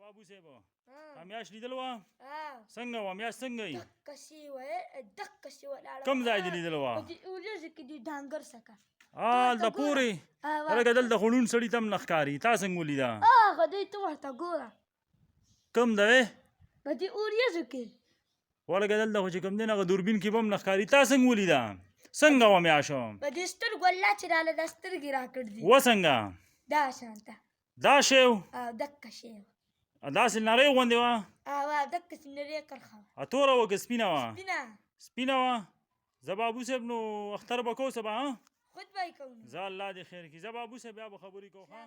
ابو صاحب میاشت لیدل وه څنګه وه میاشت څنګه یې دقه شی ولاړه کوم ځای دې لیدل وه په دې وریځو کې دې ډانګر څکه هلته پورې هلکه دلته خو ړوند سړي ته هم نه ښکاري تا څنګه ولیده هغه دی ته ورته ګوره کوم دی په دې وریځو کې ولکه دلته خو چې کوم دی نه هغه دوربین کې به هم نه ښکاري تا څنګه ولیده څنګه وه میاشو په دې سترګو الله چې راله دا سترګې راکړ دي و څنګه دا شانته دا شی و دقه شی داسې نرۍ غوندې وه دقسې نرۍ کرښه وه توره وه که سپینه وه سپینه سپینه وه زه به ابو صاحب نو اختر به کوو څه به خود به یې کوو زه الله دې خیر کړي زه به ابو صاحب بیا به خبرې کوو ښه